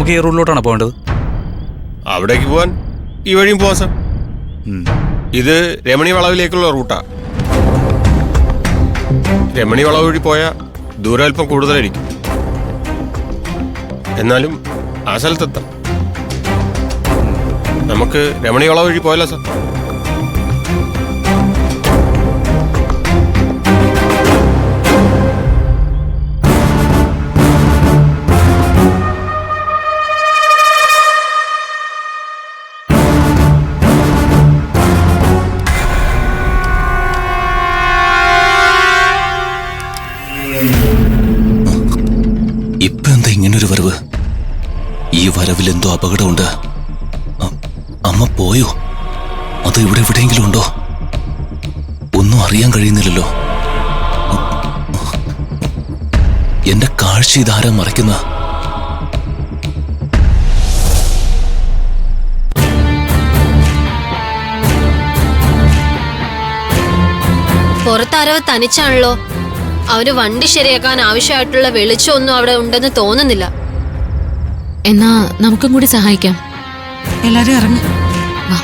നമുക്ക് ഈ റൂട്ടിലോട്ടാണ് പോകേണ്ടത്? അവിടേക്ക് പോവാൻ ഈ വഴിയും പോവാം സാർ. ഇത് രമണി വളവിലേക്കുള്ള റൂട്ടാ. രമണി വളവ് വഴി പോയാൽ ദൂരം അല്പം കൂടുതലായിരിക്കും, എന്നാലും ആ സ്ഥലത്തെത്താം. നമുക്ക് രമണി വളവ് വഴി പോയല്ലോ സാർ. ഇപ്പൊ എന്താ ഇങ്ങനൊരു വരവ്? ഈ വരവിൽ എന്തോ അപകടമുണ്ട്. അമ്മ പോയോ? അത് ഇവിടെ എവിടെയെങ്കിലും ഉണ്ടോ? ഒന്നും അറിയാൻ കഴിയുന്നില്ലല്ലോ. എന്റെ കാഴ്ച ഇതാരാ മറയ്ക്കുന്ന? പുറത്താരവ് തനിച്ചാണല്ലോ. അവന് വണ്ടി ശരിയാക്കാൻ ആവശ്യമായിട്ടുള്ള വെളിച്ചമൊന്നും അവിടെ ഉണ്ടെന്ന് തോന്നുന്നില്ല. എന്നാ നമുക്കും കൂടി സഹായിക്കാം. എല്ലാരും ഇറങ്ങി വാ.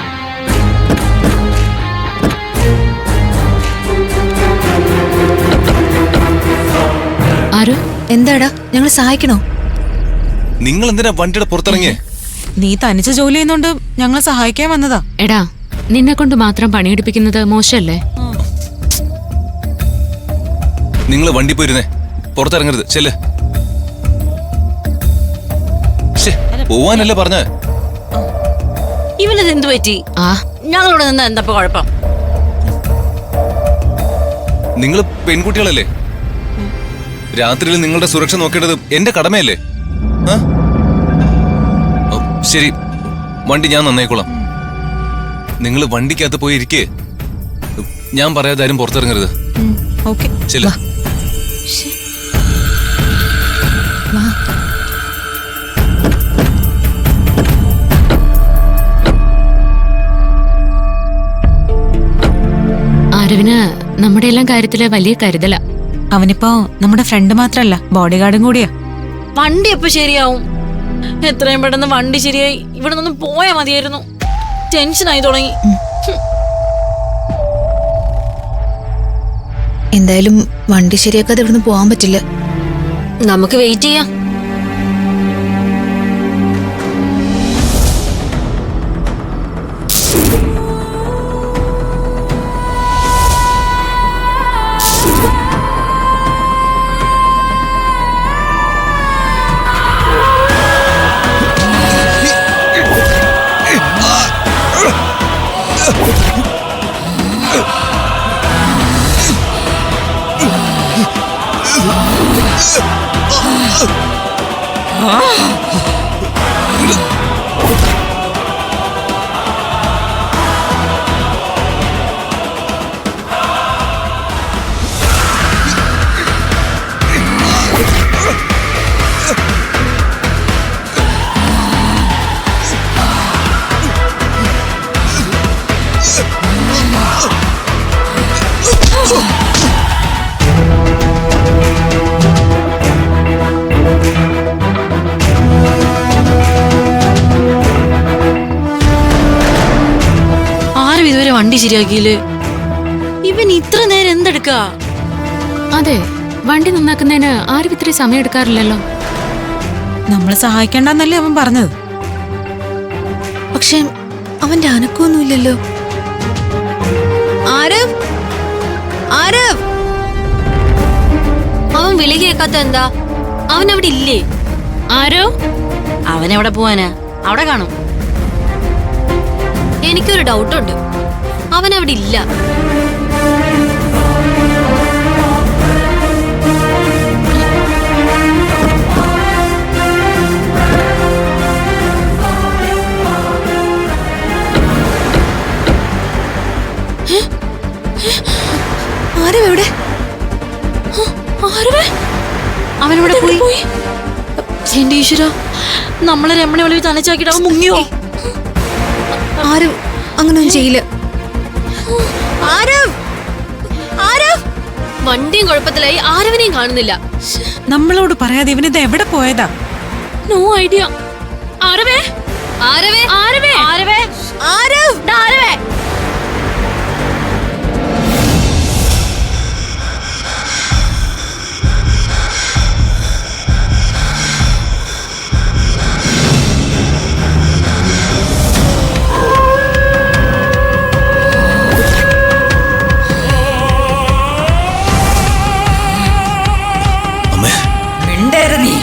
ആരോ എന്താടാ, ഞങ്ങൾ സഹായിക്കണോ? നിങ്ങൾ എന്തിനാ വണ്ടിയുടെ പുറത്തിറങ്ങിയേ? നീ തനിച്ച് ജോലി ചെയ്യുന്നോണ്ട് ഞങ്ങൾ സഹായിക്കാൻ വന്നതാ. എടാ, നിന്നെ കൊണ്ട് മാത്രം പണിയെടുപ്പിക്കുന്നത് മോശമല്ലേ? നിങ്ങൾ വണ്ടി പോയിരുന്നേ, പുറത്തിറങ്ങരുത്. ചെല്ല്. പോവാനല്ലേ പറഞ്ഞ? ഇവനത് എന്തു പറ്റി? ഞങ്ങളിവിടെ നിന്ന് എന്താ കുഴപ്പം? നിങ്ങൾ പെൺകുട്ടികളല്ലേ? രാത്രിയിൽ നിങ്ങളുടെ സുരക്ഷ നോക്കേണ്ടത് എന്റെ കടമയല്ലേ? ശരി, വണ്ടി ഞാൻ നന്നായിക്കോളാം. നിങ്ങൾ വണ്ടിക്കകത്ത് പോയി ഇരിക്കേ. ഞാൻ പറയാതെ ആരും പുറത്തിറങ്ങരുത്. ചെല്ല. ആരവിന് നമ്മുടെ എല്ലാം കാര്യത്തില് വലിയ കരുതല. അവനിപ്പോ നമ്മുടെ ഫ്രണ്ട് മാത്രല്ല, ബോഡി ഗാർഡും കൂടിയാ. വണ്ടി എപ്പോ ശരിയാവും? എത്രയും പെട്ടെന്ന് വണ്ടി ശരിയായി ഇവിടെ നിന്ന് പോയാ മതിയായിരുന്നു. ടെൻഷനായി തുടങ്ങി. എന്തായാലും വണ്ടി ശരിയാക്കാതെ ഇവിടുന്ന് പോകാൻ പറ്റില്ല. നമുക്ക് വെയിറ്റ് ചെയ്യാം. ആരും ഇതുവരെ വണ്ടി ശരിയാക്കിയില്ലേ? ഇവൻ ഇത്ര നേരം എന്തെടുക്കാ? അതെ, വണ്ടി നന്നാക്കുന്നതിന് ആരും ഇത്രയും സമയം എടുക്കാറില്ലല്ലോ. നമ്മളെ സഹായിക്കണ്ടെന്നല്ലേ അവൻ പറഞ്ഞത്. പക്ഷെ അവന്റെ അനക്കൊന്നുമില്ലല്ലോ. ആരവ്, ആരവ്, അവൻ വിളി കേൾക്കാത്ത എന്താ? അവൻ അവിടെ ഇല്ലേ? ആരോ? അവനെവിടെ പോവാനാ? അവിടെ കാണും. എനിക്കൊരു ഡൗട്ടുണ്ട്. അവൻ അവിടെ ഇല്ല. ആരവെവിടെ? അവനവിടെ പോയി. എന്റെ ഈശ്വര, നമ്മളെ രമണി വളവിൽ തനിച്ചാക്കിട്ട് അവൻ മുങ്ങിയോ? ആരും അങ്ങനൊന്നും ചെയ്യില്ല. വണ്ടിയും കുഴപ്പത്തിലായി, ആരവനെയും കാണുന്നില്ല. നമ്മളോട് പറയാതെ ഇവനിത് എവിടെ പോയതാ? No idea. ആരവേ ആരവേ ആരവേ ആരവേ ആരവ് ഡാ, ആരവേ അമ്മേ മിണ്ടരുത് നീ.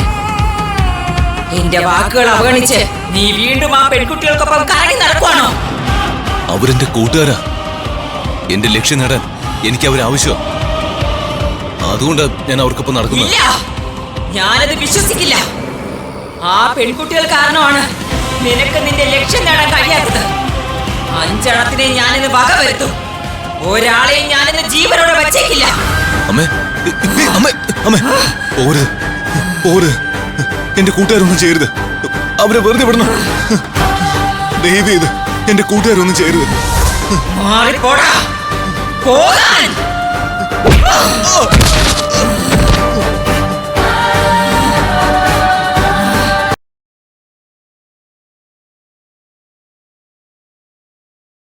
എന്റെ വാക്കുകൾ അവഗണിച്ച് നീ വീണ്ടും ആ പെൺകുട്ടികൾക്കൊപ്പം കറങ്ങി നടക്കുവാണോ? അവരെന്റെ കൂട്ടുകാരാ. എന്റെ ലക്ഷ്യം നേടാൻ എനിക്ക് അവർ ആവശ്യം. അതുകൊണ്ട് ഞാൻ അവർക്കൊപ്പം നടക്കുന്നത്. ഇല്ല, ഞാനത് വിശ്വസിക്കില്ല. ആ പെൺകുട്ടികൾ കാരണമാണ് നിനക്ക് നിന്റെ ലക്ഷ്യം നേടാൻ കഴിയാത്തത്. 5 എണ്ണത്തിനെ ഞാനിന്ന് വക വരുത്തും. ഒരാളെയും ഞാനിന്ന് ജീവനോടെ വച്ചേക്കില്ല. അമ്മേ അമ്മേ അമ്മേ പോരുത് പോരുത്. എന്റെ കൂട്ടുകാരൊന്നും ചെയ്യരുത്. അവരെ വെറുതെ വിടണം. ദയവ് ചെയ്ത് എന്റെ കൂട്ടുകാരൊന്നും ചെയ്യരുത്. മാറിപ്പോടാ, പോകാൻ.